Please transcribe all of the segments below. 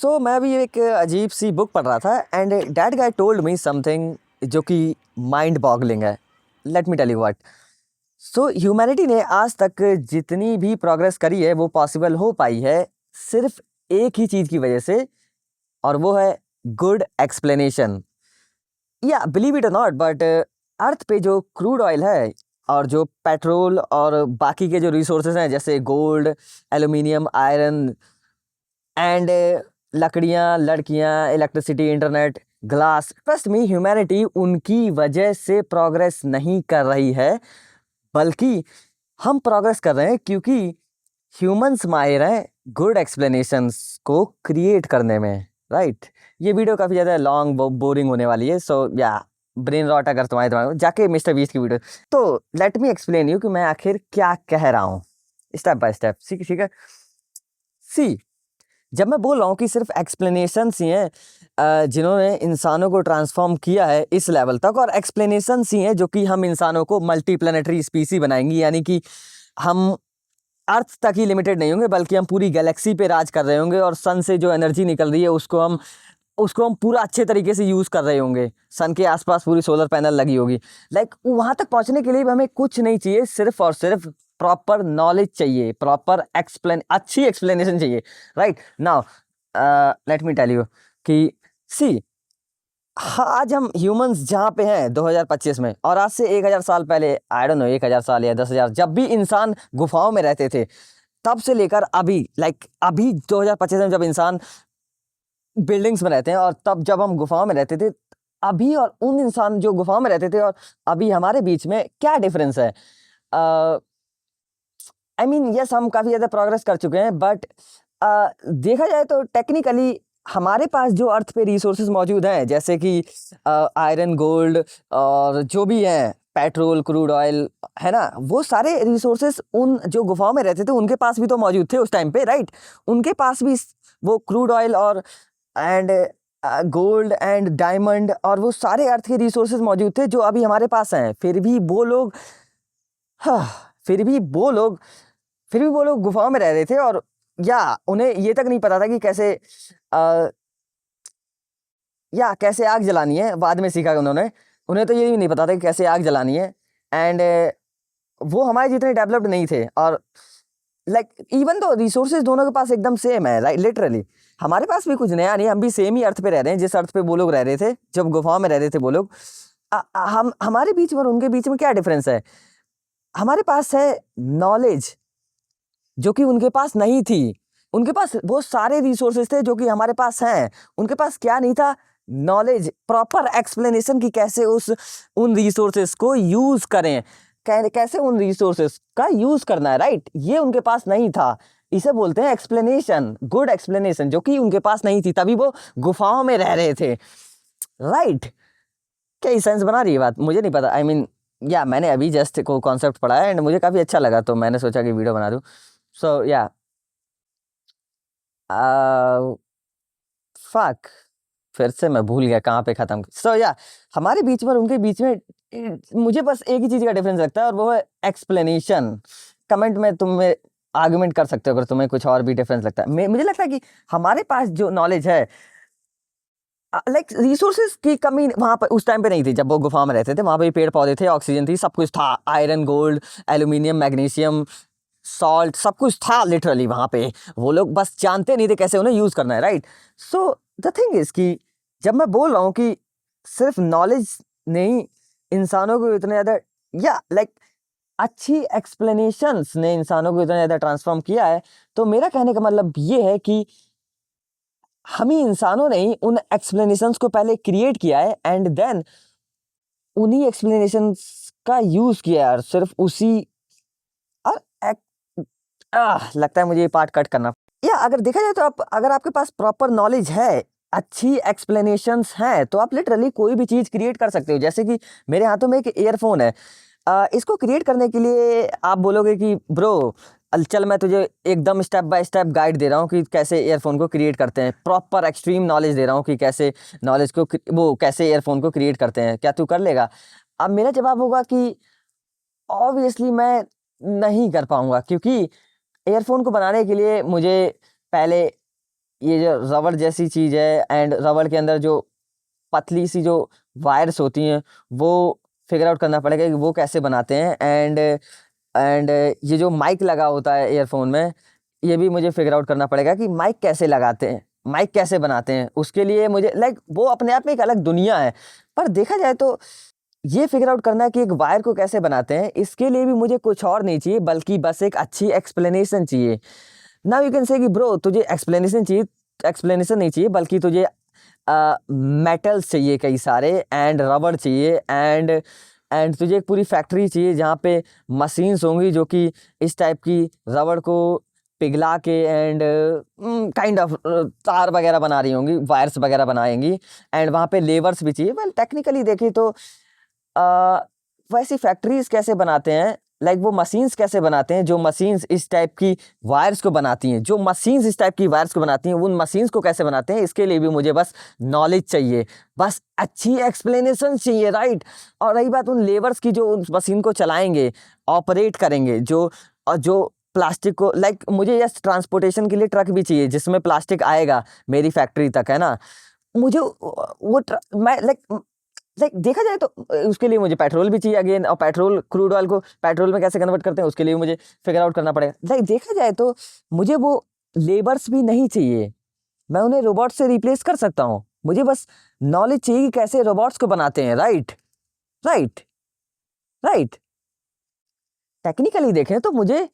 मैं अभी एक अजीब सी बुक पढ़ रहा था and that guy told me something जो कि माइंड बॉगलिंग है। Let me tell you what. Humanity ने आज तक जितनी भी प्रोग्रेस करी है वो पॉसिबल हो पाई है सिर्फ एक ही चीज़ की वजह से, और वो है गुड एक्सप्लेनेशन। या बिलीव इट और नॉट, बट अर्थ पे जो क्रूड ऑयल है और जो पेट्रोल और बाकी के जो रिसोर्सेज हैं जैसे गोल्ड, एल्यूमिनियम, आयरन एंड लकड़ियाँ, लड़कियाँ, electricity, internet, glass, trust me humanity उनकी वजह से प्रोग्रेस नहीं कर रही है, बल्कि हम प्रोग्रेस कर रहे हैं क्योंकि ह्यूमंस माहिर हैं गुड एक्सप्लेनेशंस को क्रिएट करने में, राइट। ये वीडियो काफ़ी ज़्यादा लॉन्ग बोरिंग होने वाली है, सो या ब्रेन रॉट अगर तुम्हारे दिमाग में, जाके मिस्टर बीस्ट की वीडियो। तो लेट मी एक्सप्लेन यू कि मैं आखिर क्या कह रहा हूँ स्टेप बाय स्टेप। ठीक है। सी, जब मैं बोल रहा हूँ कि सिर्फ एक्सप्लेनेशंस ही हैं जिन्होंने इंसानों को ट्रांसफॉर्म किया है इस लेवल तक, और एक्सप्लेनेशंस ही हैं जो कि हम इंसानों को मल्टी प्लानिटरी स्पीसी बनाएंगी, यानी कि हम अर्थ तक ही लिमिटेड नहीं होंगे बल्कि हम पूरी गैलेक्सी पे राज कर रहे होंगे, और सन से जो एनर्जी निकल रही है उसको हम पूरा अच्छे तरीके से यूज़ कर रहे होंगे। सन के आसपास पूरी सोलर पैनल लगी होगी। वहाँ तक पहुँचने के लिए भी हमें कुछ नहीं चाहिए, सिर्फ और सिर्फ प्रॉपर नॉलेज चाहिए, प्रॉपर अच्छी एक्सप्लेनेशन चाहिए, right. Now let me tell you कि सी, आज हम ह्यूमंस जहाँ पे हैं 2025 में, और आज से 1000 साल पहले, आई डोंट नो 1000 साल या 10,000, जब भी इंसान गुफाओं में रहते थे तब से लेकर अभी अभी 2025 में जब इंसान बिल्डिंग्स में रहते हैं, और तब जब हम गुफाओं में रहते थे, अभी और उन इंसान जो गुफाओं में रहते थे और अभी हमारे बीच में क्या डिफरेंस है। आई मीन यस, हम काफ़ी ज़्यादा प्रोग्रेस कर चुके हैं, बट देखा जाए तो टेक्निकली हमारे पास जो अर्थ पे रिसोर्सेज मौजूद हैं जैसे कि आयरन, गोल्ड और जो भी हैं, पेट्रोल, क्रूड ऑयल, है ना, वो सारे रिसोर्सेज उन जो गुफाओं में रहते थे उनके पास भी तो मौजूद थे उस टाइम पे, राइट। उनके पास भी वो क्रूड ऑयल और एंड गोल्ड एंड डायमंड और वो सारे अर्थ के रिसोर्सेज मौजूद थे जो अभी हमारे पास हैं। फिर भी वो लोग फिर भी वो लोग गुफाओं में रह रहे थे, और या उन्हें ये तक नहीं पता था कि कैसे आग जलानी है। बाद में सीखा उन्हें तो ये भी नहीं पता था कि कैसे आग जलानी है, एंड वो हमारे जितने डेवलप्ड नहीं थे। और इवन तो रिसोर्सेज दोनों के पास एकदम सेम है, राइट, लिटरली। हमारे पास भी कुछ नया नहीं, हम भी सेम ही अर्थ पे रह रहे हैं जिस अर्थ पे वो लोग रह रहे थे जब गुफाओं में रह रहे थे वो लोग। हम हमारे बीच में और उनके बीच में क्या डिफरेंस है? हमारे पास है नॉलेज जो कि उनके पास नहीं थी। उनके पास वो सारे रिसोर्सेज थे जो कि हमारे पास हैं। उनके पास क्या नहीं था? नॉलेज, प्रॉपर एक्सप्लेनेशन की कैसे उन रिसोर्सेज को यूज करें, कैसे उन रिसोर्सेज का यूज करना है, राइट। ये उनके पास नहीं था। इसे बोलते हैं एक्सप्लेनेशन, गुड एक्सप्लेनेशन, जो कि उनके पास नहीं थी, तभी वो गुफाओं में रह रहे थे, राइट। क्या सेंस बना रही है बात? मुझे नहीं पता। आई मीन या मैंने अभी जस्ट को कॉन्सेप्ट पढ़ा है एंड मुझे काफ़ी अच्छा लगा, तो मैंने सोचा कि वीडियो बना दूँ। सो या फक, फिर से मैं भूल गया कहाँ पे ख़त्म। सो या हमारे बीच में और उनके बीच में मुझे बस एक ही चीज़ का डिफरेंस लगता है, और वो है एक्सप्लेनेशन। कमेंट में तुम आर्गुमेंट कर सकते हो अगर तुम्हें कुछ और भी डिफरेंस लगता है। मुझे लगता है कि हमारे पास जो नॉलेज है, रिसोर्सेज की कमी वहाँ पर उस टाइम पे नहीं थी जब वो गुफा में रहते थे। वहाँ पे पेड़ पौधे थे, ऑक्सीजन थी, सब कुछ था। Iron, gold, aluminium, magnesium, salt, सब कुछ था लिटरली वहाँ पे। वो लोग बस जानते नहीं थे कैसे उन्हें यूज़ करना है, right. So the thing is कि जब मैं बोल रहा हूँ कि सिर्फ नॉलेज नहीं इंसानों को इतने ज़्यादा, या अच्छी एक्सप्लेनेशंस ने इंसानों को इतना ज़्यादा ट्रांसफॉर्म किया है, तो मेरा कहने का मतलब ये है कि हम ही इंसानों ने ही उन एक्सप्लेनेशंस को पहले क्रिएट किया है एंड देन उन्हीं एक्सप्लेनेशंस का यूज़ किया है, और सिर्फ उसी और लगता है मुझे ये पार्ट कट करना। या अगर देखा जाए तो अगर आपके पास प्रॉपर नॉलेज है, अच्छी एक्सप्लेनेशंस हैं, तो आप लिटरली कोई भी चीज़ क्रिएट कर सकते हो। जैसे कि मेरे हाथों में एक ईयरफोन है, इसको क्रिएट करने के लिए आप बोलोगे कि ब्रो चल मैं तुझे एकदम स्टेप बाय स्टेप गाइड दे रहा हूँ कि कैसे ईयरफोन को क्रिएट करते हैं, प्रॉपर एक्सट्रीम नॉलेज दे रहा हूँ कि कैसे कैसे ईयरफोन को क्रिएट करते हैं, क्या तू कर लेगा? अब मेरा जवाब होगा कि ऑब्वियसली मैं नहीं कर पाऊंगा, क्योंकि ईयरफोन को बनाने के लिए मुझे पहले ये जो रबड़ जैसी चीज़ है एंड रबड़ के अंदर जो पतली सी जो वायर्स होती हैं वो फिगर आउट करना पड़ेगा कि वो कैसे बनाते हैं। एंड ये जो माइक लगा होता है ईयरफोन में, ये भी मुझे फिगर आउट करना पड़ेगा कि माइक कैसे लगाते हैं, माइक कैसे बनाते हैं। उसके लिए मुझे लाइक वो अपने आप में एक अलग दुनिया है। पर देखा जाए तो ये फिगर आउट करना कि एक वायर को कैसे बनाते हैं, इसके लिए भी मुझे कुछ और नहीं चाहिए बल्कि बस एक अच्छी एक्सप्लेनेशन चाहिए। नाउ यू कैन से कि ब्रो तुझे एक्सप्लेनेशन चाहिए, एक्सप्लेनेशन नहीं चाहिए बल्कि तुझे मेटल्स चाहिए कई सारे एंड रबड़ चाहिए एंड तुझे एक पूरी फैक्ट्री चाहिए जहाँ पे मशीन्स होंगी जो कि इस टाइप की रबड़ को पिघला के एंड काइंड ऑफ तार वगैरह बना रही होंगी, वायर्स वगैरह बनाएंगी। एंड वहाँ पे लेबर्स भी चाहिए। वेल टेक्निकली देखें तो वैसी फैक्ट्रीज कैसे बनाते हैं, लाइक वो मशीन्स कैसे बनाते हैं जो मशीन्स इस टाइप की वायर्स को बनाती हैं, जो मशीन्स इस टाइप की वायर्स को बनाती हैं, उन मशीन्स को कैसे बनाते हैं, इसके लिए भी मुझे बस नॉलेज चाहिए, बस अच्छी एक्सप्लेनेशन चाहिए, राइट। और रही बात उन लेबर्स की जो उस मशीन को चलाएंगे, ऑपरेट करेंगे, जो प्लास्टिक को लाइक मुझे यस ट्रांसपोर्टेशन के लिए ट्रक भी चाहिए जिसमें प्लास्टिक आएगा मेरी फैक्ट्री तक, है ना। मुझे मैं लाइक देखा जाए तो उसके लिए मुझे पेट्रोल भी चाहिए अगेन, और पेट्रोल क्रूड ऑयल को पेट्रोल में कैसे कन्वर्ट करते हैं उसके लिए मुझे फिगर आउट करना पड़ेगा। लाइक देखा जाए तो मुझे वो लेबर्स भी नहीं चाहिए, मैं उन्हें रोबोट से रिप्लेस कर सकता हूँ। मुझे बस नॉलेज चाहिए कि कैसे रोबोट्स को बनाते हैं, राइट राइट राइट। टेक्निकली देखें तो मुझे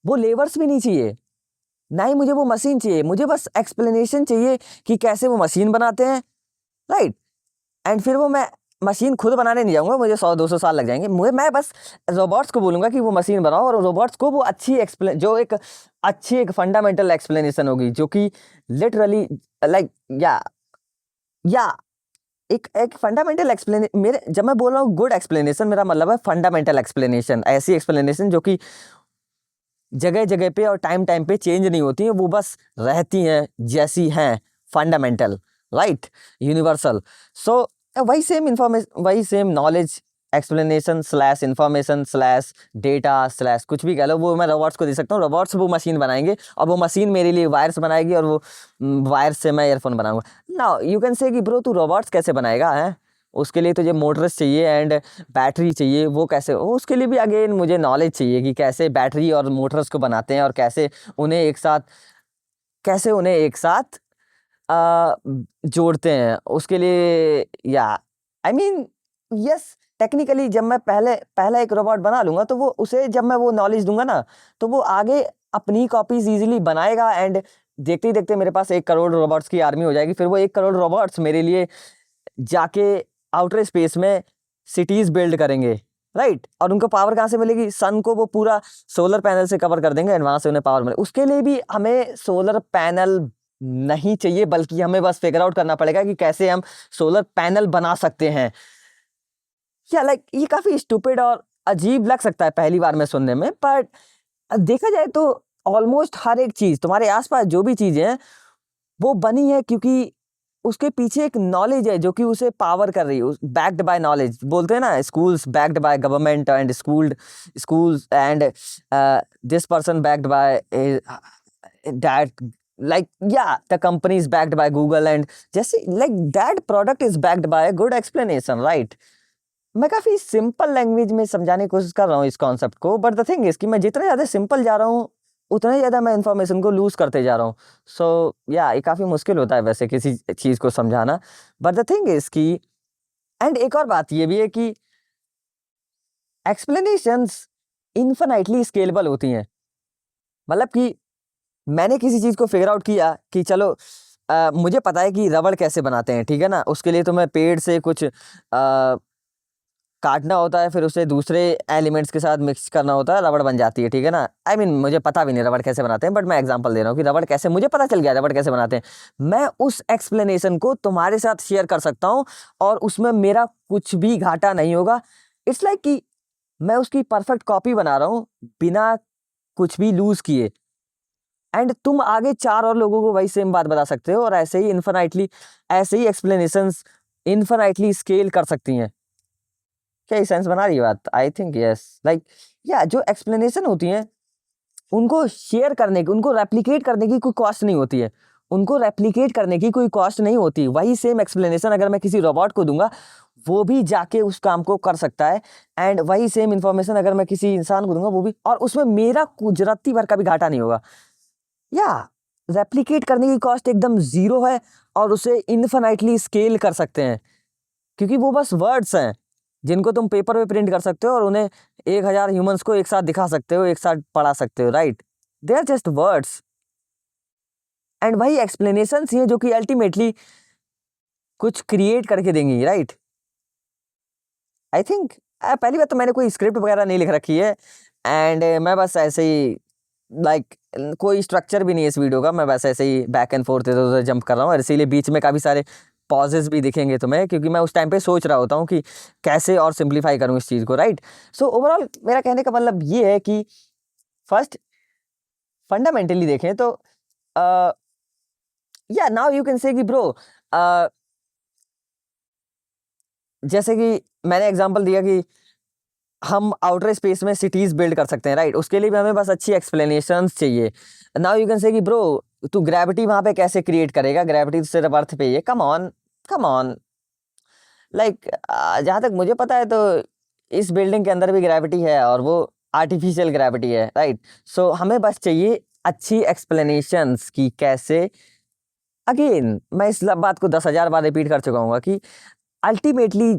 वो लेबर्स भी नहीं चाहिए, ना ही मुझे वो मशीन चाहिए, मुझे बस एक्सप्लेनेशन चाहिए कि कैसे वो मशीन बनाते हैं, राइट। एंड फिर वो मैं मशीन खुद बनाने नहीं जाऊंगा, मुझे 100-200 साल लग जाएंगे। मैं बस रोबोट्स को बोलूंगा कि वो मशीन बनाओ, और रोबोट्स को वो अच्छी एक फंडामेंटल एक्सप्लेनेशन होगी जो कि लिटरली लाइक या एक फंडामेंटल एक्सप्लेन मेरे जब मैं बोल रहा हूँ गुड एक्सप्लेनेशन, मेरा मतलब है फंडामेंटल एक्सप्लेनेशन, ऐसी एक्सप्लेनेशन जो कि जगह जगह पे और टाइम टाइम पे चेंज नहीं होती हैं, वो बस रहती हैं जैसी हैं, फंडामेंटल, राइट, यूनिवर्सल। सो वही same knowledge explanation slash information slash data slash कुछ भी कह लो, वो मैं रोबोट्स को दे सकता हूँ। रोबोट्स वो मशीन बनाएंगे और वो मशीन मेरे लिए वायर्स बनाएगी, और वो वायर्स से मैं ईयरफोन बनाऊंगा। नाउ यू कैन से कि ब्रो तू रोबोट्स कैसे बनाएगा, है उसके लिए तुझे मोटर्स चाहिए एंड बैटरी चाहिए, वो कैसे, उसके लिए भी अगेन मुझे नॉलेज चाहिए कि कैसे बैटरी और मोटर्स को बनाते हैं और कैसे उन्हें एक साथ जोड़ते हैं। उसके लिए या आई मीन यस टेक्निकली जब मैं पहला एक रोबोट बना लूंगा तो वो उसे जब मैं वो नॉलेज दूंगा ना तो वो आगे अपनी कॉपीज इजीली बनाएगा। एंड देखते ही देखते मेरे पास 1 करोड़ रोबोट्स की आर्मी हो जाएगी। फिर वो 1 करोड़ रोबोट्स मेरे लिए जाके आउटर स्पेस में सिटीज बिल्ड करेंगे, राइट। और उनको पावर कहाँ से मिलेगी, सन को वो पूरा सोलर पैनल से कवर कर देंगे एंड वहां से उन्हें पावर मिले। उसके लिए भी हमें सोलर पैनल नहीं चाहिए बल्कि हमें बस फिगर आउट करना पड़ेगा कि कैसे हम सोलर पैनल बना सकते हैं। या लाइक ये काफी स्टूपिड और अजीब लग सकता है पहली बार में सुनने में, पर देखा जाए तो ऑलमोस्ट हर एक चीज तुम्हारे आसपास जो भी चीजें हैं वो बनी है क्योंकि उसके पीछे एक नॉलेज है जो कि उसे पावर कर रही है, बैक्ड बाय नॉलेज। बोलते हैं ना schools backed by government and schools and this person backed by that, like yeah the company is backed by Google and जैसे like that product is backed by a good explanation, right। मैं काफी simple language में समझाने की कोशिश कर रहा हूँ इस कॉन्सेप्ट को, बट द थिंग इज कि मैं जितना ज्यादा सिंपल जा रहा हूँ उतना ही ज्यादा मैं इंफॉर्मेशन को लूज करते जा रहा हूँ। सो या ये काफी मुश्किल होता है वैसे किसी चीज को समझाना, बट द थिंग इज कि एंड एक और बात ये भी है कि एक्सप्लेनेशंस इन्फिनाइटली स्केलेबल होती हैं। मतलब कि मैंने किसी चीज को फिगर आउट किया कि चलो मुझे पता है कि रबड़ कैसे बनाते हैं, ठीक है ना। उसके लिए तो मैं पेड़ से कुछ काटना होता है, फिर उसे दूसरे एलिमेंट्स के साथ मिक्स करना होता है, रबड़ बन जाती है, ठीक है ना। आई मीन मुझे पता भी नहीं रबड़ कैसे बनाते हैं, बट मैं एग्जांपल दे रहा हूँ कि रबड़ कैसे, मुझे पता चल गया रबड़ कैसे बनाते हैं। मैं उस एक्सप्लेनेशन को तुम्हारे साथ शेयर कर सकता हूँ और उसमें मेरा कुछ भी घाटा नहीं होगा। इट्स लाइक कि मैं उसकी परफेक्ट कॉपी बना रहा हूँ बिना कुछ भी लूज किए, एंड तुम आगे 4 और लोगों को वही सेम बात बता सकते हो, और ऐसे ही एक्सप्लेनेशंस इन्फिनाइटली स्केल कर सकती हैं। क्या ये सेंस बना रही है बात? I think yes. लाइक या जो एक्सप्लेनेशन होती हैं उनको शेयर करने की, उनको रेप्लिकेट करने की कोई कॉस्ट नहीं होती है। उनको रेप्लिकेट करने की कोई कॉस्ट नहीं होती। वही सेम एक्सप्लेनेशन अगर मैं किसी रोबोट को दूंगा, वो भी जाके उस काम को कर सकता है, एंड वही सेम इन्फॉर्मेशन अगर मैं किसी इंसान को दूंगा, वो भी, और उसमें मेरा गुजराती भर का भी घाटा नहीं होगा। या रेप्लिकेट करने की कॉस्ट एकदम जीरो है, और उसे इन्फिनाइटली स्केल कर सकते हैं, क्योंकि वो बस वर्ड्स हैं जिनको तुम पेपर पे प्रिंट कर सकते हो और उन्हें 1000 ह्यूमंस को एक साथ दिखा सकते हो, एक साथ पढ़ा सकते हो, right? They are just words, and वही एक्सप्लेनेशन ही है जो कि अल्टीमेटली कुछ क्रिएट करके देंगी, राइट? आई थिंक पहली बात तो मैंने कोई स्क्रिप्ट वगैरह नहीं लिख रखी है, एंड मैं बस ऐसे ही लाइक कोई स्ट्रक्चर भी नहीं है इस वीडियो का, मैं बस ऐसे ही बैक एंड फोर्थ इधर उधर जंप कर रहा हूँ, और इसीलिए बीच में काफ़ी सारे पॉजेस भी दिखेंगे तुम्हें, क्योंकि मैं उस टाइम पे सोच रहा होता हूँ कि कैसे और सिंप्लीफाई करूँ इस चीज़ को, राइट? सो ओवरऑल मेरा कहने का मतलब ये है कि फर्स्ट फंडामेंटली देखें तो या नाउ यू कैन से कि ब्रो, जैसे कि मैंने एग्जांपल दिया कि हम आउटर स्पेस में सिटीज बिल्ड कर सकते हैं, राइट? उसके लिए भी हमें बस अच्छी एक्सप्लेनेशंस चाहिए। नाउ यू कैन से कि ब्रो, तू ग्रेविटी वहां पे कैसे क्रिएट करेगा? ग्रेविटी सिर्फ अर्थ पे ही है। Come on, come on, like जहाँ तक मुझे पता है तो इस बिल्डिंग के अंदर भी ग्रेविटी है, और वो आर्टिफिशियल ग्रेविटी है, राइट? सो हमें बस चाहिए अच्छी एक्सप्लेनेशंस कि कैसे। अगेन मैं इस बात को 10,000 बार रिपीट कर चुका हूँ कि अल्टीमेटली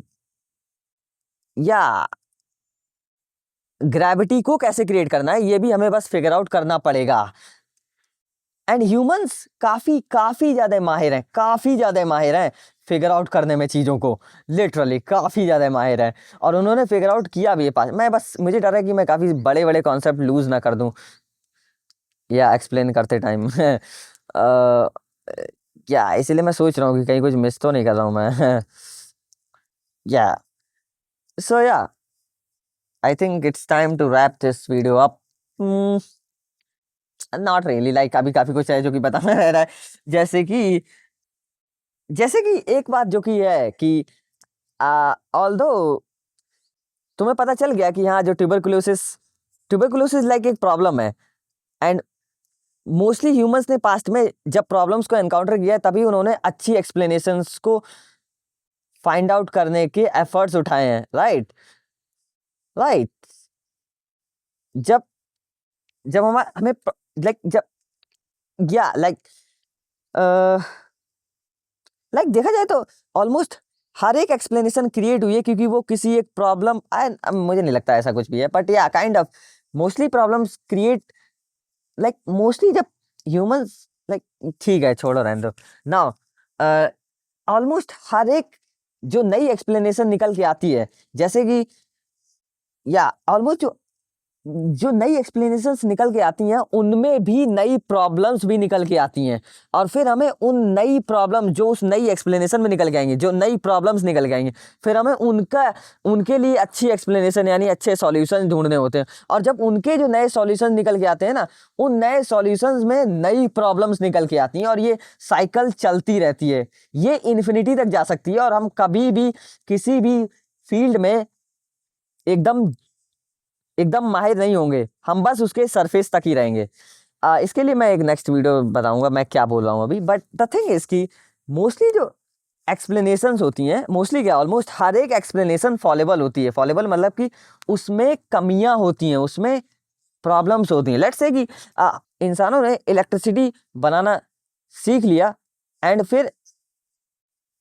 या ग्रेविटी को कैसे क्रिएट करना है, ये भी हमें बस फिगर आउट करना पड़ेगा। एंड ह्यूमंस काफी काफी ज्यादा माहिर हैं, काफी ज्यादा माहिर हैं फिगर आउट करने में चीजों को, लिटरली काफी ज्यादा माहिर हैं, और उन्होंने फिगर आउट किया भी है पास। मैं बस, मुझे डर है कि मैं काफी बड़े बड़े कॉन्सेप्ट लूज ना कर दूं या एक्सप्लेन करते टाइम या इसलिए मैं सोच रहा हूँ कि कहीं कुछ मिस तो नहीं कर रहा हूँ मैं या सो या I think it's time to wrap this video up. Not really, like अभी काफी कुछ है जो कि बताना रह रहा है, जैसे कि एक बात जो कि है कि ऑल्दो तुम्हें पता चल गया कि हाँ, जो ट्यूबरकुलोसिस लाइक एक प्रॉब्लम है, एंड मोस्टली ह्यूमंस ने पास्ट में जब प्रॉब्लम्स को एनकाउंटर किया है, तभी उन्होंने अच्छी एक्सप्लेनेशंस को फाइंड आउट करने के एफर्ट्स उठाए हैं, राइट? राइट, जब जब हमें लाइक जब या लाइक देखा जाए तो ऑलमोस्ट हर एक एक्सप्लेनेशन क्रिएट हुई है क्योंकि वो किसी एक प्रॉब्लम, मुझे नहीं लगता ऐसा कुछ भी है, बट या kind of mostly problems create like mostly जब ह्यूमंस लाइक, ठीक है छोड़ो रहने दो। नाउ ऑलमोस्ट हर एक जो नई एक्सप्लेनेशन निकल के आती है, जैसे कि या ऑलमोस्ट जो नई एक्सप्लेनेशंस निकल के आती हैं, उनमें भी नई प्रॉब्लम्स भी निकल के आती हैं, और फिर हमें उन नई प्रॉब्लम जो उस नई एक्सप्लेनेशन में निकल के आएंगे, जो नई प्रॉब्लम्स निकल के आएंगे, फिर हमें उनके लिए अच्छी एक्सप्लेनेशन यानी अच्छे सॉल्यूशन ढूंढने होते हैं। और जब उनके जो नए सॉल्यूशन निकल के आते हैं ना, उन नए सॉल्यूशंस में नई प्रॉब्लम्स निकल के आती हैं, और ये साइकिल चलती रहती है, ये इन्फिनिटी तक जा सकती है, और हम कभी भी किसी भी फील्ड में एकदम एकदम माहिर नहीं होंगे, हम बस उसके सरफेस तक ही रहेंगे। इसके लिए मैं एक नेक्स्ट वीडियो बताऊंगा मैं क्या बोल रहा हूँ अभी, बट द थिंग इज कि मोस्टली जो एक्सप्लेनेशंस होती हैं, मोस्टली क्या, ऑलमोस्ट हर एक एक्सप्लेनेशन फॉलेबल होती है। फॉलेबल मतलब कि उसमें कमियां होती हैं, उसमें प्रॉब्लम्स होती हैं। लेट्स से कि इंसानों ने इलेक्ट्रिसिटी बनाना सीख लिया, एंड फिर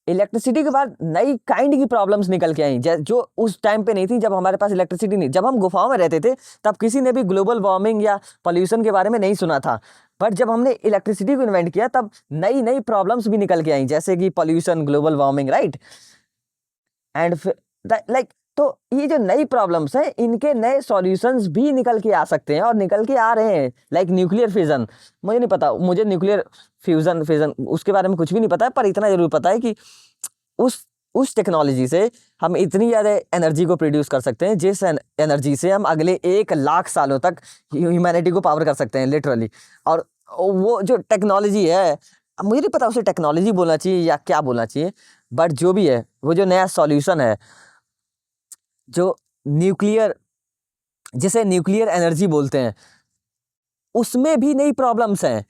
इलेक्ट्रिसिटी के बाद नई काइंड की प्रॉब्लम्स निकल के आई, जो उस टाइम पे नहीं थी, जब हमारे पास इलेक्ट्रिसिटी नहीं। जब हम गुफाओं में रहते थे, तब किसी ने भी ग्लोबल वार्मिंग या पोल्यूशन के बारे में नहीं सुना था, बट जब हमने इलेक्ट्रिसिटी को इन्वेंट किया, तब नई नई प्रॉब्लम्स भी निकल के आई, जैसे कि pollution, global warming, right? And like तो ये जो नई प्रॉब्लम्स हैं, इनके नए सॉल्यूशंस भी निकल के आ सकते हैं, और निकल के आ रहे हैं, लाइक न्यूक्लियर फिजन। मुझे नहीं पता, मुझे न्यूक्लियर फ्यूजन फिजन उसके बारे में कुछ भी नहीं पता है, पर इतना जरूर पता है कि उस टेक्नोलॉजी से हम इतनी ज़्यादा एनर्जी को प्रोड्यूस कर सकते हैं, जिस एनर्जी से हम अगले 1 लाख सालों तक ह्यूमैनिटी को पावर कर सकते हैं, लिटरली। और वो जो टेक्नोलॉजी है, मुझे नहीं पता उसे टेक्नोलॉजी बोलना चाहिए या क्या बोलना चाहिए, बट जो भी है, वो जो नया सॉल्यूशन है, जो न्यूक्लियर, जिसे न्यूक्लियर एनर्जी बोलते हैं, उसमें भी नई प्रॉब्लम्स हैं।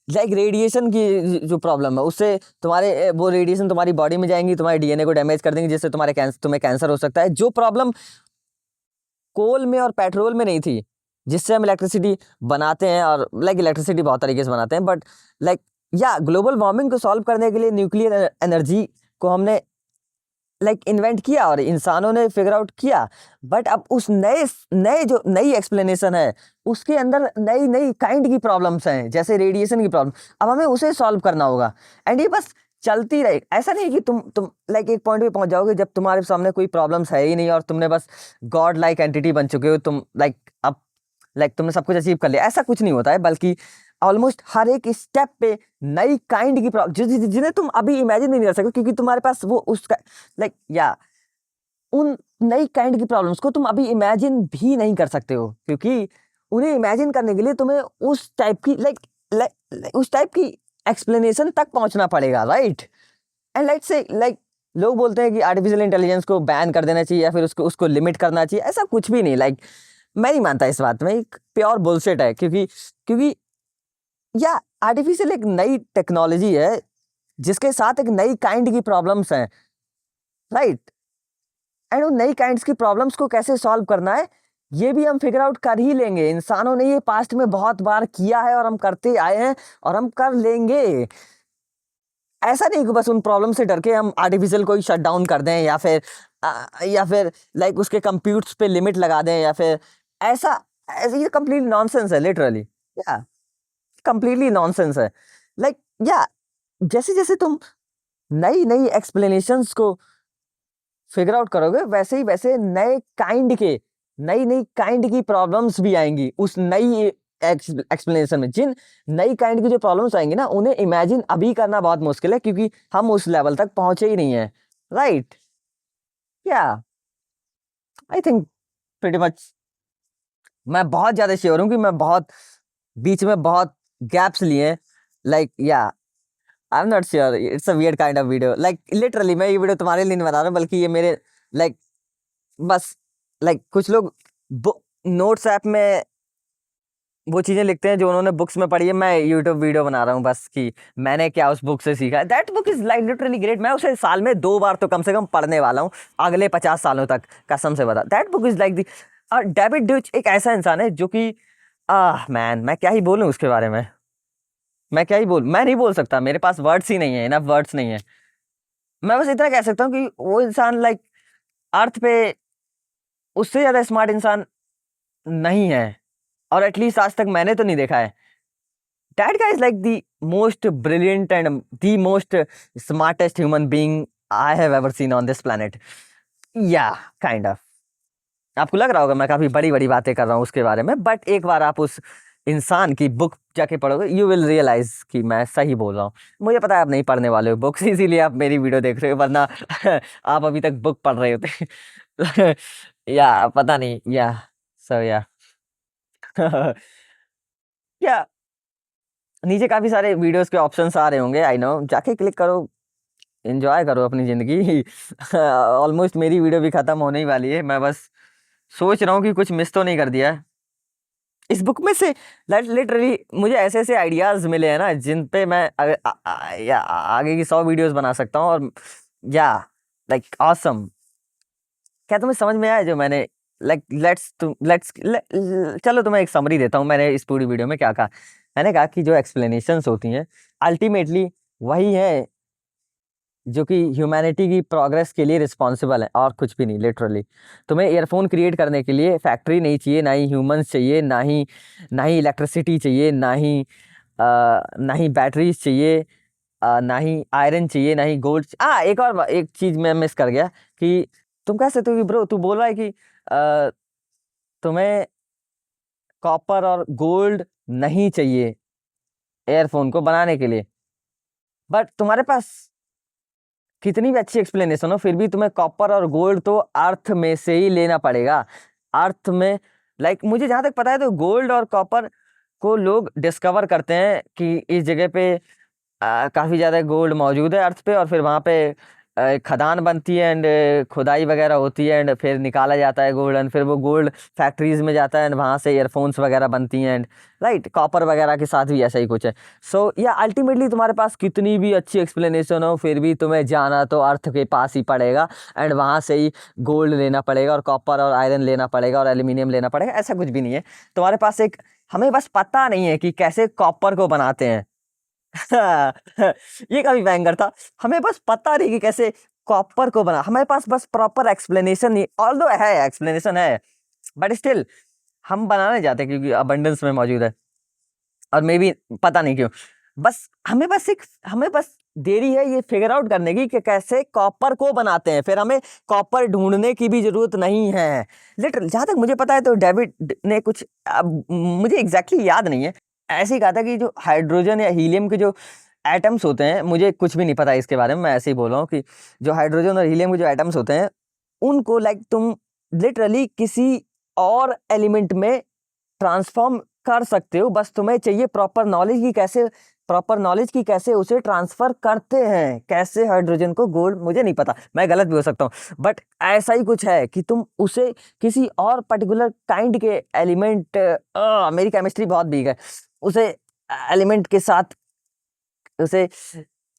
लाइक रेडिएशन की जो प्रॉब्लम है उससे तुम्हारे वो रेडिएशन तुम्हारी बॉडी में जाएंगी, तुम्हारे डीएनए को डैमेज कर देंगे, जिससे तुम्हें कैंसर हो सकता है। जो प्रॉब्लम कोल में और पेट्रोल में नहीं थी, जिससे हम इलेक्ट्रिसिटी बनाते हैं, और लाइक इलेक्ट्रिसिटी बहुत तरीके से बनाते हैं, बट लाइक या ग्लोबल वार्मिंग को सॉल्व करने के लिए न्यूक्लियर एनर्जी को हमने लाइक इन्वेंट किया और इंसानों ने फिगर आउट किया। बट अब उस नए नए जो नई एक्सप्लेनेशन है उसके अंदर नई नई काइंड की प्रॉब्लम्स हैं, जैसे रेडिएशन की प्रॉब्लम। अब हमें उसे सॉल्व करना होगा, एंड ये बस चलती रहे। ऐसा नहीं कि तुम लाइक एक पॉइंट पे पहुंच जाओगे जब तुम्हारे सामने कोई प्रॉब्लम्स है ही नहीं और तुमने बस गॉड लाइक एंटिटी बन चुके हो, तुम लाइक अब लाइक तुमने सब कुछ अचीव कर लिया। ऐसा कुछ नहीं होता है, बल्कि ऑलमोस्ट हर एक स्टेप पे नई काइंड की प्रॉब्लम जिन्हें तुम अभी इमेजिन नहीं कर सकते, क्योंकि तुम्हारे पास वो उसका लाइक या उन नई काइंड की प्रॉब्लम्स को तुम अभी इमेजिन भी नहीं कर सकते हो, क्योंकि उन्हें इमेजिन करने के लिए तुम्हें उस टाइप की उस टाइप की एक्सप्लेनेशन तक पहुंचना पड़ेगा, राइट। एंड लाइक से लाइक लोग बोलते हैं कि आर्टिफिशियल इंटेलिजेंस को बैन कर देना चाहिए या फिर उसको उसको लिमिट करना चाहिए। ऐसा कुछ भी नहीं, लाइक मैं नहीं मानता इस बात में, एक प्योर बुलशिट है। क्योंकि क्योंकि या आर्टिफिशियल एक नई टेक्नोलॉजी है जिसके साथ एक नई काइंड की प्रॉब्लम्स हैं, राइट। एंड उन नई काइंड्स की प्रॉब्लम्स को कैसे सॉल्व करना है ये भी हम फिगर आउट कर ही लेंगे। इंसानों ने ये पास्ट में बहुत बार किया है और हम करते आए हैं और हम कर लेंगे। ऐसा नहीं कि बस उन प्रॉब्लम से डर के हम आर्टिफिशियल को ही शट डाउन कर दें या फिर लाइक उसके कंप्यूटर्स पे लिमिट लगा दें, या फिर ऐसा ऐसा ये कंप्लीट नॉनसेंस है, लिटरली या कंप्लीटली नॉनसेंस है। लाइक या जैसे जैसे तुम नई नई एक्सप्लेनेशंस को फिगर आउट करोगे वैसे ही वैसे नई नई काइंड की प्रॉब्लम्स भी आएंगी उस नई एक्सप्लेनेशन में। जिन नई काइंड की जो प्रॉब्लम्स आएंगी ना, उन्हें इमेजिन अभी करना बहुत मुश्किल है, क्योंकि हम उस लेवल तक पहुंचे ही नहीं है, राइट। या आई थिंक प्रीटी मच मैं बहुत ज्यादा श्योर हूँ कि मैं बहुत बीच में बहुत गैप्स लिए, लाइक या I am not sure, it's a weird kind of video. Like literally मैं ये वीडियो तुम्हारे लिए नहीं बना रहा हूँ, बल्कि ये मेरे लाइक बस लाइक कुछ लोग नोट्स ऐप में वो चीजें लिखते हैं जो उन्होंने बुक्स में पढ़ी है। मैं यूट्यूब वीडियो बना रहा हूँ बस कि मैंने क्या उस बुक से सीखा। That book is like literally great. मैं उसे साल में 2 बार तो कम से कम पढ़ने वाला हूँ अगले 50 सालों तक, कसम से बता। That book is like the. और डेविड ड्यूच एक ऐसा इंसान है जो कि मैन मैं क्या ही बोलूँ उसके बारे में। मैं नहीं बोल सकता, मेरे पास वर्ड्स ही नहीं है, इनफ वर्ड्स नहीं है। मैं बस इतना कह सकता हूँ कि वो इंसान लाइक अर्थ पे उससे ज्यादा स्मार्ट इंसान नहीं है, और एटलीस्ट आज तक मैंने तो नहीं देखा है। That guy is like the most brilliant and the most smartest human being I have ever seen on this planet. या काइंड ऑफ आपको लग रहा होगा मैं काफी बड़ी बड़ी बातें कर रहा हूँ उसके बारे में, बट एक बार आप उस इंसान की बुक जाके पढ़ोगे यू विल रियलाइज कि मैं सही बोल रहा हूँ। मुझे पता है आप नहीं पढ़ने वाले हो बुक्स, इसीलिए आप मेरी वीडियो देख रहे हो, वरना आप अभी तक बुक पढ़ रहे होते। या पता नहीं या सो या या नीचे काफी सारे वीडियोस के ऑप्शंस आ रहे होंगे, आई नो, जाके क्लिक करो, एंजॉय करो अपनी जिंदगी। ऑलमोस्ट मेरी वीडियो भी खत्म होने ही वाली है, मैं बस सोच रहा हूँ कि कुछ मिस तो नहीं कर दिया है इस बुक में से। लिटरली मुझे ऐसे ऐसे आइडियाज मिले हैं ना जिन पे मैं आगे की 100 वीडियोस बना सकता हूँ। और या लाइक ऑसम, क्या तुम्हें समझ में आया जो मैंने लाइक चलो तुम्हें एक समरी देता हूँ मैंने इस पूरी वीडियो में क्या कहा। मैंने कहा कि जो एक्सप्लेनेशंस होती हैं अल्टीमेटली वही है जो कि ह्यूमैनिटी की प्रोग्रेस के लिए रिस्पॉन्सिबल है, और कुछ भी नहीं। लिटरली तुम्हें ईयरफोन क्रिएट करने के लिए फैक्ट्री नहीं चाहिए, ना ही ह्यूमंस चाहिए, ना ही इलेक्ट्रिसिटी चाहिए, ना ही बैटरीज चाहिए, ना ही आयरन चाहिए, ना ही गोल्ड। एक और एक चीज मैं मिस कर गया कि तुम कह सकते हो कि ब्रो तू बोल रहा है कि तुम्हें कॉपर और गोल्ड नहीं चाहिए एयरफोन को बनाने के लिए, बट तुम्हारे पास कितनी भी अच्छी एक्सप्लेनेशन हो फिर भी तुम्हें कॉपर और गोल्ड तो अर्थ में से ही लेना पड़ेगा। अर्थ में लाइक मुझे जहां तक पता है तो गोल्ड और कॉपर को लोग डिस्कवर करते हैं कि इस जगह पे काफी ज्यादा गोल्ड मौजूद है अर्थ पे, और फिर वहां पे खदान बनती है एंड खुदाई वगैरह होती है एंड फिर निकाला जाता है गोल्ड एंड फिर वो गोल्ड फैक्ट्रीज में जाता है एंड वहाँ से ईयरफोन्स वगैरह बनती हैं एंड राइट कॉपर वगैरह के साथ भी ऐसा ही कुछ है। सो या अल्टीमेटली तुम्हारे पास कितनी भी अच्छी एक्सप्लेनेशन हो फिर भी तुम्हें जाना तो अर्थ के पास ही पड़ेगा एंड वहाँ से ही गोल्ड लेना पड़ेगा और कॉपर और आयरन लेना पड़ेगा और एल्यूमिनियम लेना पड़ेगा। ऐसा कुछ भी नहीं है तुम्हारे पास एक, हमें बस पता नहीं है कि कैसे कॉपर को बनाते हैं। ये काफी भयंकर था। हमें बस पता नहीं कि कैसे कॉपर को बना, हमारे पास बस प्रॉपर एक्सप्लेनेशन नहीं, ऑल्दो है एक्सप्लेनेशन है बट स्टिल हम बनाने जाते हैं क्योंकि अबंडेंस में मौजूद है और मे बी पता नहीं क्यों। बस हमें बस देरी है ये फिगर आउट करने की कि कैसे कॉपर को बनाते हैं, फिर हमें कॉपर ढूंढने की भी जरूरत नहीं है। लिटरल जहां तक मुझे पता है तो डेविड ने कुछ, अब मुझे एग्जैक्टली याद नहीं है, ऐसे ही कहा था कि जो हाइड्रोजन या हीलियम के जो एटम्स होते हैं, मुझे कुछ भी नहीं पता इसके बारे में, मैं ऐसे ही बोल रहा हूँ कि जो हाइड्रोजन और हीलियम के जो एटम्स होते हैं उनको लाइक तुम लिटरली किसी और एलिमेंट में ट्रांसफॉर्म कर सकते हो, बस तुम्हें चाहिए प्रॉपर नॉलेज की कैसे उसे ट्रांसफर करते हैं, कैसे हाइड्रोजन को गोल्ड, मुझे नहीं पता, मैं गलत भी हो सकता हूँ बट ऐसा ही कुछ है कि तुम उसे किसी और पर्टिकुलर काइंड के एलिमेंट, मेरी केमिस्ट्री बहुत वीक है, उसे एलिमेंट के साथ उसे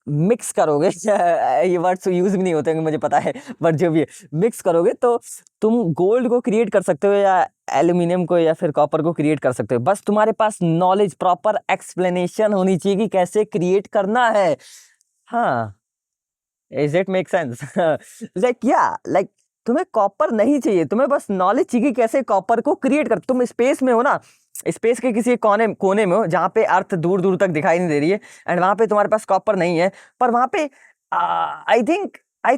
मिक्स करोगे। ये वर्ड्स यूज भी नहीं होते होंगे मुझे पता है बट जो भी है मिक्स करोगे तो तुम गोल्ड को क्रिएट कर सकते हो या एल्यूमिनियम को या फिर कॉपर को क्रिएट कर सकते हो, बस तुम्हारे पास नॉलेज, प्रॉपर एक्सप्लेनेशन होनी चाहिए कि कैसे क्रिएट करना है। हाँ, is it make sense? Like तुम्हें कॉपर नहीं चाहिए, तुम्हें बस नॉलेज चाहिए कैसे कॉपर को क्रिएट कर। तुम स्पेस में हो ना, स्पेस के किसी कोने में हो जहाँ पे अर्थ दूर दूर तक दिखाई नहीं दे रही है एंड वहां पे तुम्हारे पास कॉपर नहीं है, पर वहां पे आई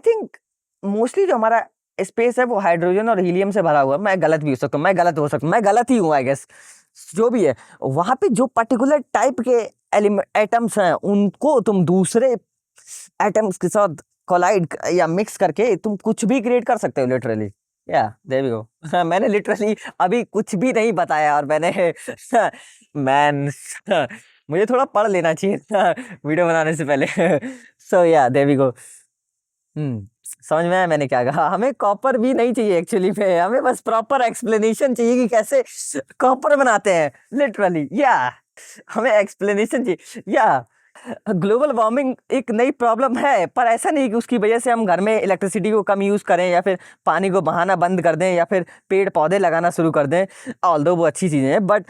थिंक मोस्टली जो हमारा स्पेस है वो हाइड्रोजन और हीलियम से भरा हुआ है। मैं गलत भी हो सकता हूँ, मैं गलत हो सकता हूँ, मैं गलत ही हूँ आई गेस। जो भी है वहां पे जो पर्टिकुलर टाइप के एटम्स हैं उनको तुम दूसरे एटम्स के साथ कोलाइड या मिक्स करके तुम कुछ भी क्रिएट कर सकते हो लिटरली। या देयर वी गो। मैंने लिटरली अभी कुछ भी नहीं बताया और मैंने मैन मुझे थोड़ा पढ़ लेना चाहिए था वीडियो बनाने से पहले। सो या देयर वी गो। समझ में आया मैंने क्या कहा? हमें कॉपर भी नहीं चाहिए एक्चुअली में, हमें बस प्रॉपर एक्सप्लेनेशन चाहिए कि कैसे कॉपर बनाते हैं लिटरली। या हमें एक्सप्लेनेशन चाहिए। या ग्लोबल वार्मिंग एक नई प्रॉब्लम है पर ऐसा नहीं कि उसकी वजह से हम घर में इलेक्ट्रिसिटी को कम यूज़ करें या फिर पानी को बहाना बंद कर दें या फिर पेड़ पौधे लगाना शुरू कर दें, ऑल्दो वो अच्छी चीज़ें हैं बट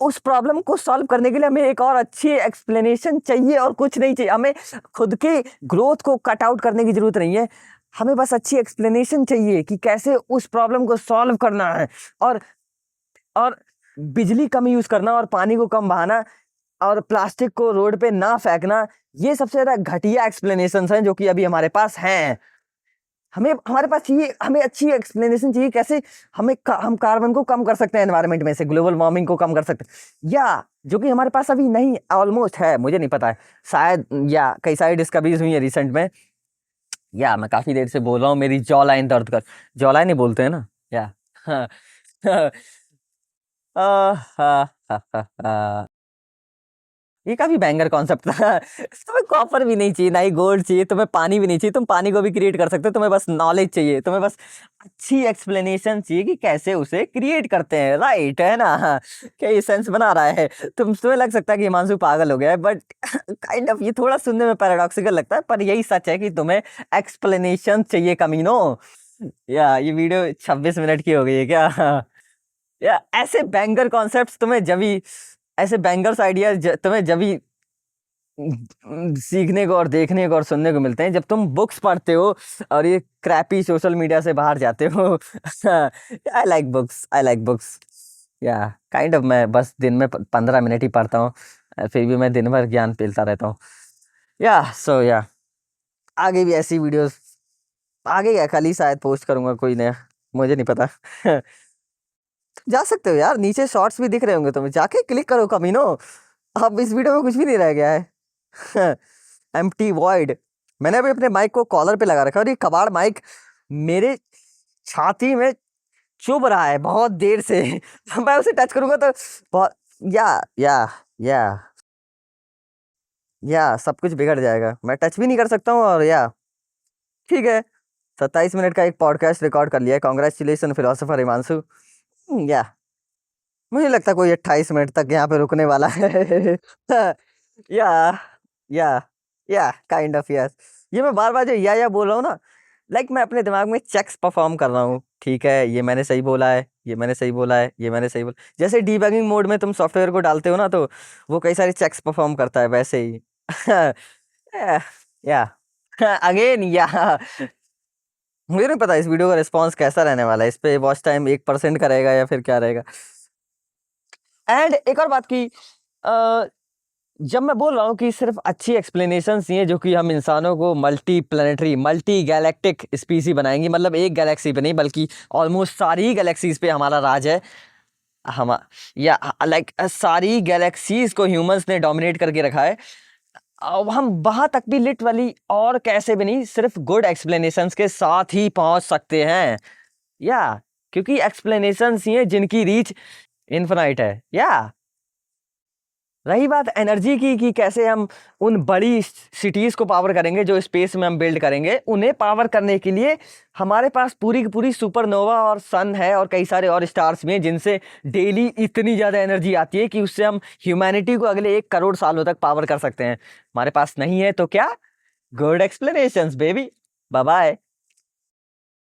उस प्रॉब्लम को सॉल्व करने के लिए हमें एक और अच्छी एक्सप्लेनेशन चाहिए और कुछ नहीं चाहिए। हमें खुद के ग्रोथ को कट आउट करने की ज़रूरत नहीं है, हमें बस अच्छी एक्सप्लेनेशन चाहिए कि कैसे उस प्रॉब्लम को सॉल्व करना है। और बिजली कम यूज़ करना और पानी को कम बहाना और प्लास्टिक को रोड पे ना फेंकना, ये सबसे ज़्यादा घटिया एक्सप्लेनेशंस हैं जो कि अभी हमारे पास हैं। हमारे पास चाहिए, हमें अच्छी एक्सप्लेनेशन चाहिए कैसे हम कार्बन को कम कर सकते हैं एनवायरनमेंट में से, ग्लोबल वार्मिंग को कम कर सकते हैं, या जो कि हमारे पास अभी नहीं, ऑलमोस्ट है, मुझे नहीं पता है शायद, या कई सारी डिस्कवरीज हुई है रिसेंट में। या मैं काफ़ी देर से बोल रहा हूँ, मेरी जॉ लाइन दर्द कर, जॉ लाइन ही बोलते हैं ना। या हाँ, ये काफी बैंगर कॉन्सेप्ट था। तुम्हें कॉपर भी नहीं चाहिए, ना ही गोल्ड चाहिए, तुम्हें पानी भी नहीं चाहिए, तुम पानी को भी क्रिएट कर सकते हो, तुम्हें बस नॉलेज चाहिए, तुम्हें बस अच्छी एक्सप्लेनेशन चाहिए कि कैसे उसे क्रिएट करते हैं, राइट है ना? क्या ये सेंस बना रहा है? तुम्हें लग सकता है कि हिमांशु पागल हो गया है बट काइंड ऑफ ये थोड़ा सुनने में पैराडॉक्सिकल लगता है पर यही सच है कि तुम्हें एक्सप्लेनेशन चाहिए कमीनो। या ये वीडियो 26 मिनट की हो गई है क्या? या ऐसे बैंगर कॉन्सेप्ट्स तुम्हें जब ही, ऐसे बैंगर्स आइडियाज तुम्हें जब ही सीखने को और देखने को और सुनने को मिलते हैं जब तुम बुक्स पढ़ते हो और ये क्रैपी सोशल मीडिया से बाहर जाते हो। I like books, I like books. या काइंड ऑफ मैं बस दिन में 15 मिनट ही पढ़ता हूँ, फिर भी मैं दिन भर ज्ञान पेलता रहता हूँ। या सो या आगे भी ऐसी वीडियोस, आगे या कल ही शायद पोस्ट करूँगा कोई नया, मुझे नहीं पता। जा सकते हो यार, नीचे शॉर्ट्स भी दिख रहे होंगे, तुम्हें जाके क्लिक करो कमीनो। अब इस वीडियो में कुछ भी नहीं रह गया है। Empty void. मैंने अभी अपने माइक को कॉलर पे लगा रखा है और ये कबाड़ माइक मेरे छाती में चुभ रहा है बहुत देर से। मैं उसे टच करूंगा तो बहुत, या या सब कुछ बिगड़ जाएगा, मैं टच भी नहीं कर सकता हूँ और या ठीक है, 27 मिनट का एक पॉडकास्ट रिकॉर्ड कर लिया है। Congratulation philosopher Himanshu. या मुझे लगता है कोई 28 मिनट तक यहाँ पे रुकने वाला है। या या या काइंड ऑफ यस। ये मैं बार बार जो या बोल रहा हूँ ना, लाइक मैं अपने दिमाग में चेक्स परफॉर्म कर रहा हूँ। ठीक है, ये मैंने सही बोला है, ये मैंने सही बोला है, ये मैंने सही बोला। जैसे डीबगिंग मोड में तुम सॉफ्टवेयर को डालते हो ना, तो वो कई सारे चेक्स परफॉर्म करता है, वैसे ही। या अगेन या मुझे नहीं पता इस वीडियो का रिस्पॉन्स कैसा रहने वाला है। इस पे वॉच टाइम 1% का रहेगा या फिर क्या रहेगा। एंड एक और बात की, जब मैं बोल रहा हूँ कि सिर्फ अच्छी एक्सप्लेनेशन हैं जो कि हम इंसानों को मल्टी प्लानिटरी मल्टी गैलेक्टिक स्पीसी बनाएंगी, मतलब एक गैलेक्सी पे नहीं बल्कि ऑलमोस्ट सारी गैलेक्सीज पे हमारा राज है। हम या लाइक सारी गैलेक्सीज को ह्यूमंस ने डोमिनेट करके रखा है। अब हम वहां तक भी लिटरली और कैसे भी नहीं, सिर्फ गुड एक्सप्लेनेशंस के साथ ही पहुंच सकते हैं। या क्योंकि एक्सप्लेनेशंस ही हैं जिनकी रीच इनफिनाइट है। या रही बात एनर्जी की कि कैसे हम उन बड़ी सिटीज को पावर करेंगे जो स्पेस में हम बिल्ड करेंगे, उन्हें पावर करने के लिए हमारे पास पूरी की पूरी सुपरनोवा और सन है और कई सारे और स्टार्स भी हैं जिनसे डेली इतनी ज़्यादा एनर्जी आती है कि उससे हम ह्यूमैनिटी को अगले 1 करोड़ सालों तक पावर कर सकते हैं। हमारे पास नहीं है तो क्या, good explanations baby, bye bye.